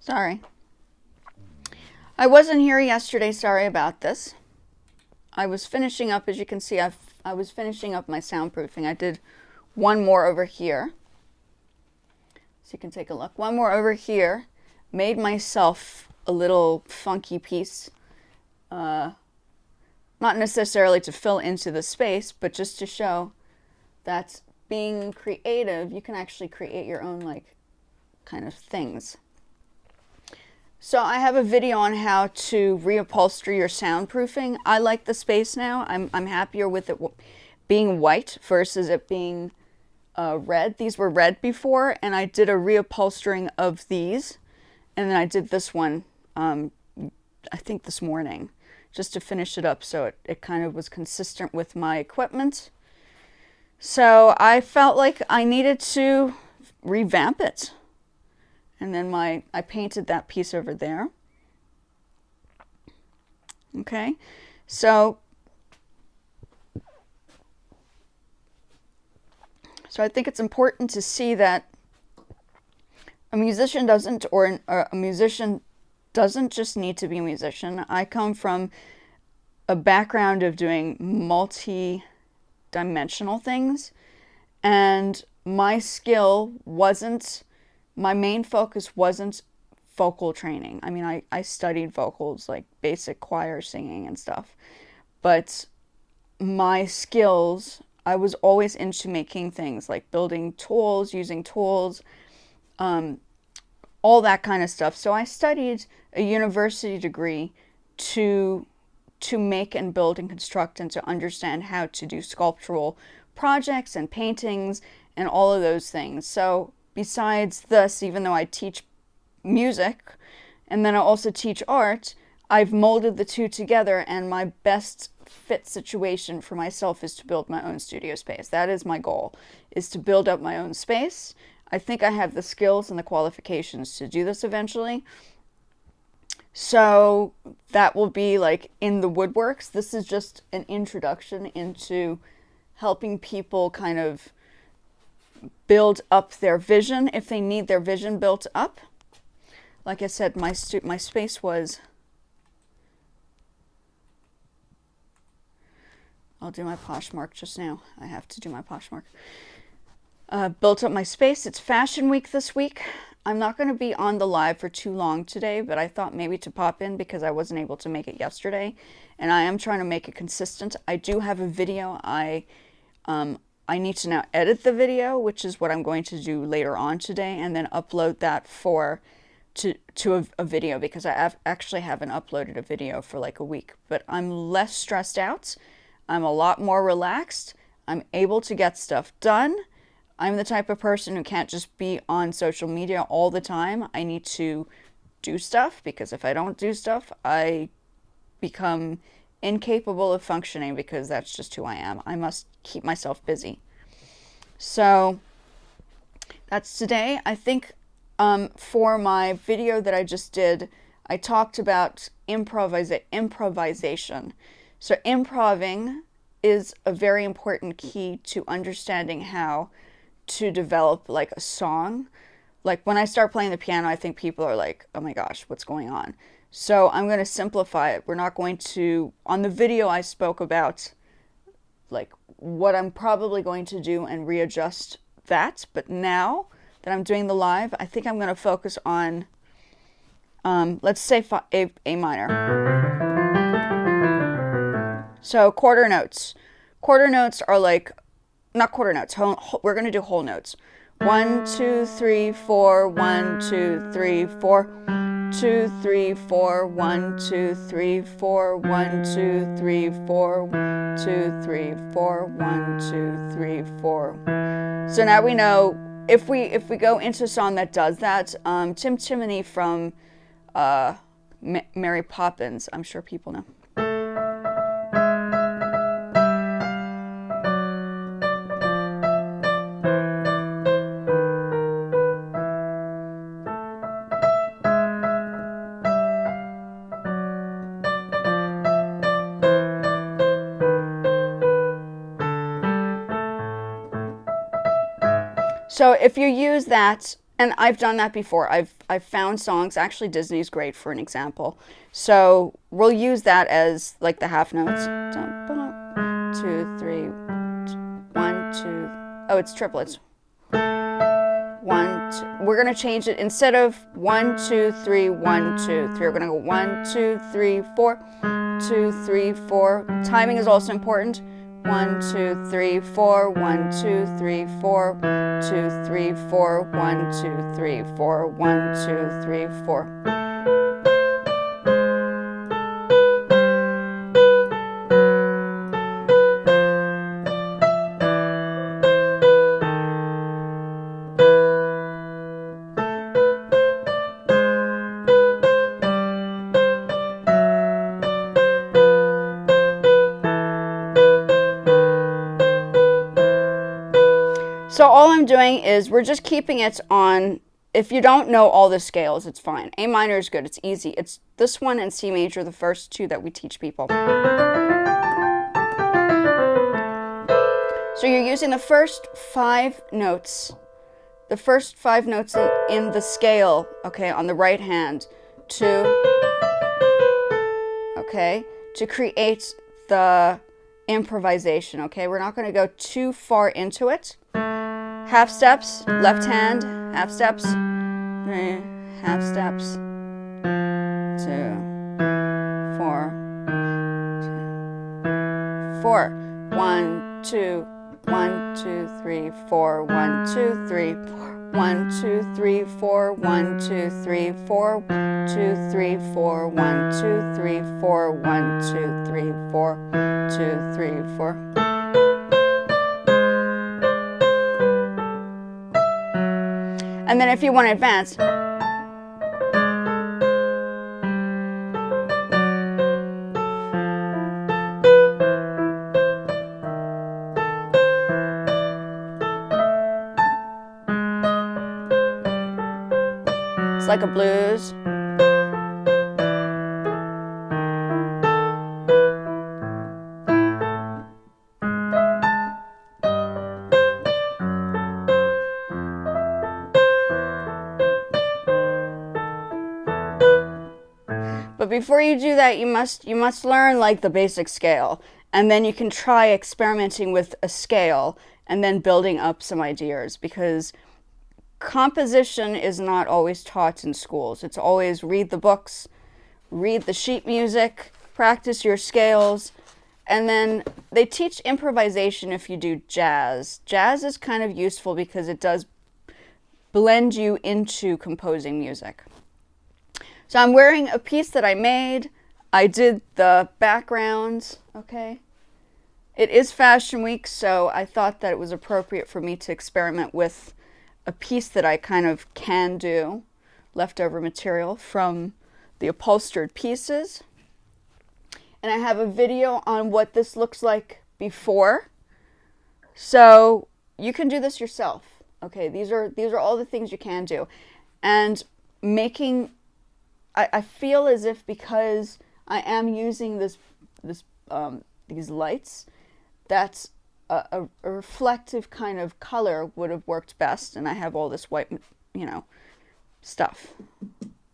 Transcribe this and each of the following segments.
Sorry. I wasn't here yesterday. Sorry about this. I was finishing up, as you can see, I was finishing up my soundproofing. I did one more over here. So you can take a look. One more over here. Made myself a little funky piece. Not necessarily to fill into the space, but just to show that being creative, you can actually create your own like kind of things. So I have a video on how to reupholster your soundproofing. I like the space now. I'm happier with it being white versus it being red. These were red before, and I did a reupholstering of these, and then I did this one, I think this morning, just to finish it up so it kind of was consistent with my equipment. So I felt like I needed to revamp it. And then I painted that piece over there. Okay, so I think it's important to see that a musician doesn't just need to be a musician. I come from a background of doing multi-dimensional things, and my main focus wasn't vocal training. I mean, I studied vocals, like basic choir singing and stuff, but my skills, I was always into making things like building tools, using tools, all that kind of stuff. So I studied a university degree to make and build and construct and to understand how to do sculptural projects and paintings and all of those things. So besides this, even though I teach music and then I also teach art, I've molded the two together, and my best fit situation for myself is to build my own studio space. That is my goal, is to build up my own space. I think I have the skills and the qualifications to do this eventually. So that will be like in the woodworks. This is just an introduction into helping people kind of build up their vision if they need their vision built up. Like I said, my space was... I'll do my Poshmark just now. I have to do my Poshmark. Built up my space. It's Fashion Week this week. I'm not going to be on the live for too long today, but I thought maybe to pop in because I wasn't able to make it yesterday, and I am trying to make it consistent. I do have a video. I need to now edit the video, which is what I'm going to do later on today, and then upload that to a video, because I actually haven't uploaded a video for like a week. But I'm less stressed out. I'm a lot more relaxed. I'm able to get stuff done. I'm the type of person who can't just be on social media all the time. I need to do stuff, because if I don't do stuff, I become incapable of functioning, because that's just who I am. I must keep myself busy. So that's today. I think for my video that I just did, I talked about improvisation. So improving is a very important key to understanding how to develop like a song. Like when I start playing the piano, I think people are like, oh my gosh, what's going on? So I'm going to simplify it. We're not going to, on the video I spoke about like what I'm probably going to do and readjust that. But now that I'm doing the live, I think I'm going to focus on, let's say A minor. So quarter notes. Quarter notes are like, not quarter notes, we're going to do whole notes. 1, 2, 3, 4, 1, 2, 3, 4, 2, 3, 4, 1, 2, 3, 4, 1, 2, 3, 4, 2, 3, 4, 1, 2, 3, 4. So now we know if we go into a song that does that, Tim Timony from Mary Poppins, I'm sure people know. So if you use that And I've done that before. I've found songs. Actually, Disney's great for an example. So we'll use that as like the half notes. 2, 3, 1, 2. Oh, it's triplets. 1, 2. We're gonna change it instead of 1, 2, 3, 1, 2, 3. We're gonna go 1, 2, 3, 4, 2, 3, 4. Timing is also important. 1, 2, 3, 4, 1, 2, 3, 4, 2, 3, 4, 1, 2, 3, 4, 1, 2, 3, 4. So all I'm doing is we're just keeping it on, if you don't know all the scales, it's fine. A minor is good, it's easy. It's this one and C major, the first two that we teach people. So you're using the first 5 notes, in the scale, okay, on the right hand to create the improvisation, okay? We're not going to go too far into it. Half steps, left hand, half steps, 3, half steps, 2, 4, 4, 1, 2, 1, 2, 3, 4, 1, 2, 3, 4, 1, 2, 3, 4, 1, 2, 3, 4, 2, 3, 4, 1, 2, 3, 4, 1, 2, 3, 4, 2, 3, 4. And then if you want to advance, it's like a blues. But before you do that, you must learn like the basic scale, and then you can try experimenting with a scale and then building up some ideas, because composition is not always taught in schools. It's always read the books, read the sheet music, practice your scales, and then they teach improvisation if you do jazz. Jazz is kind of useful because it does blend you into composing music. So I'm wearing a piece that I made. I did the background, okay? It is Fashion Week, so I thought that it was appropriate for me to experiment with a piece that I kind of can do, leftover material from the upholstered pieces. And I have a video on what this looks like before. So you can do this yourself, okay? These are all the things you can do. And making... I feel as if because I am using these lights, that a reflective kind of color would have worked best. And I have all this white, stuff,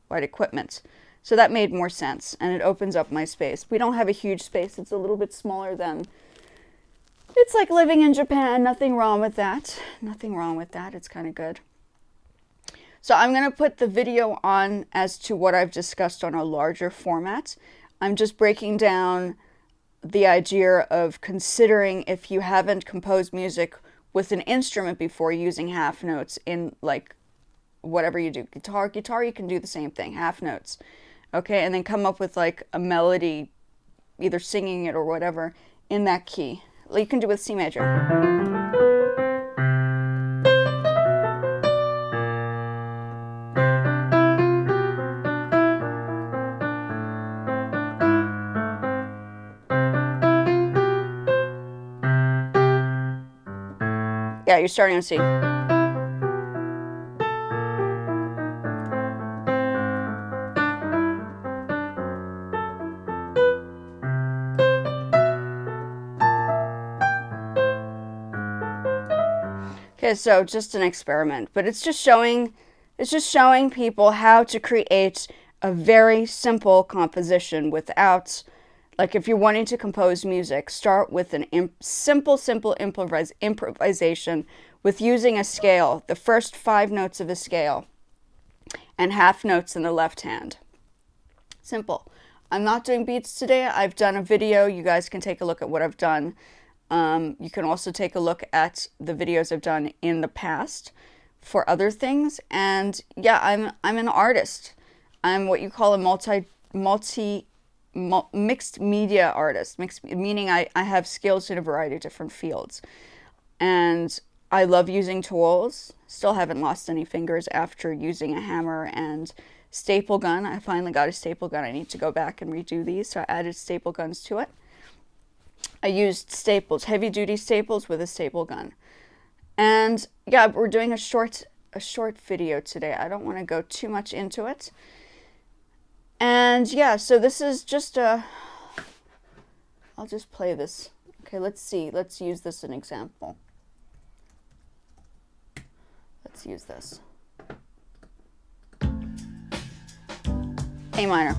white equipment. So that made more sense, and it opens up my space. We don't have a huge space. It's a little bit smaller than... It's like living in Japan. Nothing wrong with that. Nothing wrong with that. It's kind of good. So I'm going to put the video on as to what I've discussed on a larger format. I'm just breaking down the idea of considering if you haven't composed music with an instrument before, using half notes in like whatever you do. Guitar, you can do the same thing, half notes. Okay, and then come up with like a melody, either singing it or whatever, in that key. You can do it with C major. Yeah, you're starting on C. Okay, so just an experiment, but it's just showing It's just showing people how to create a very simple composition without, like if you're wanting to compose music, start with an simple improvisation with using a scale, the first 5 notes of a scale, and half notes in the left hand. Simple. I'm not doing beats today. I've done a video. You guys can take a look at what I've done. You can also take a look at the videos I've done in the past for other things. And yeah, I'm an artist. I'm what you call a mixed media artist. Mixed meaning I have skills in a variety of different fields. And I love using tools. Still haven't lost any fingers after using a hammer and staple gun. I finally got a staple gun. I need to go back and redo these, so I added staple guns to it. I used staples, heavy duty staples with a staple gun. And yeah, we're doing a short video today. I don't want to go too much into it. And yeah, so this is just I'll just play this. Okay, let's see. Let's use this as an example. Let's use this. A minor.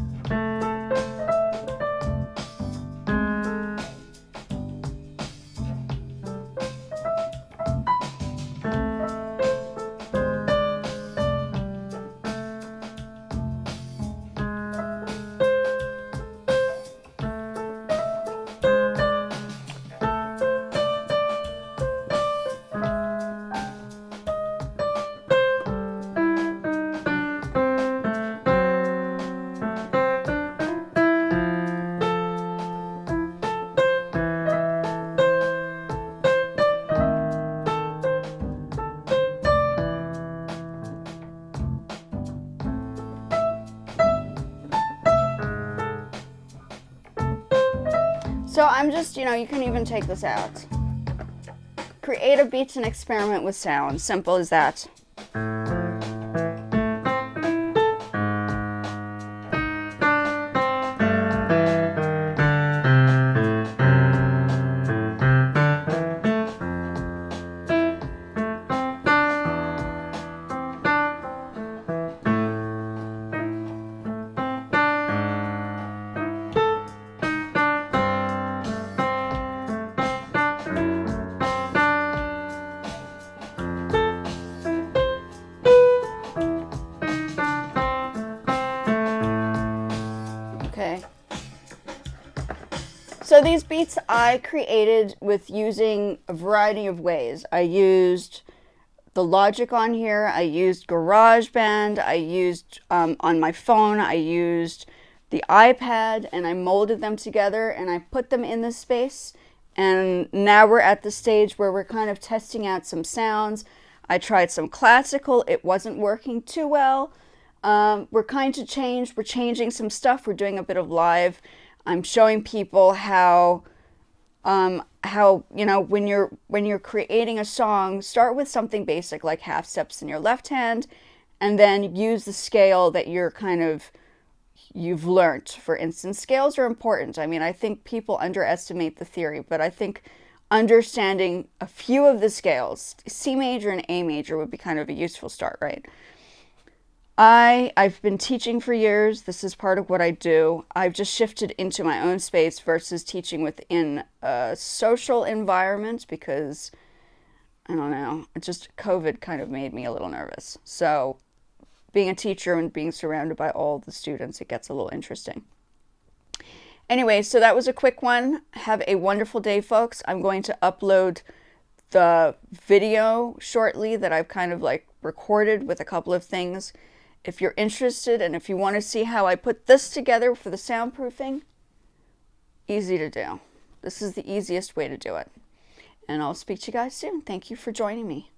So I'm just, you can even take this out. Create a beat and experiment with sound. Simple as that. Okay. So these beats I created with using a variety of ways. I used the Logic on here. I used GarageBand. I used on my phone. I used the iPad, and I molded them together and I put them in this space. And now we're at the stage where we're kind of testing out some sounds. I tried some classical. It wasn't working too well. We're kind of changed. We're changing some stuff. We're doing a bit of live. I'm showing people how when you're creating a song, start with something basic like half steps in your left hand, and then use the scale that you've learned. For instance, scales are important. I mean, I think people underestimate the theory, but I think understanding a few of the scales, C major and A major, would be kind of a useful start, right? I've been teaching for years. This is part of what I do. I've just shifted into my own space versus teaching within a social environment because, I don't know, just COVID kind of made me a little nervous. So being a teacher and being surrounded by all the students, it gets a little interesting. Anyway, so that was a quick one. Have a wonderful day, folks. I'm going to upload the video shortly that I've kind of like recorded with a couple of things. If you're interested and if you want to see how I put this together for the soundproofing, easy to do. This is the easiest way to do it. And I'll speak to you guys soon. Thank you for joining me.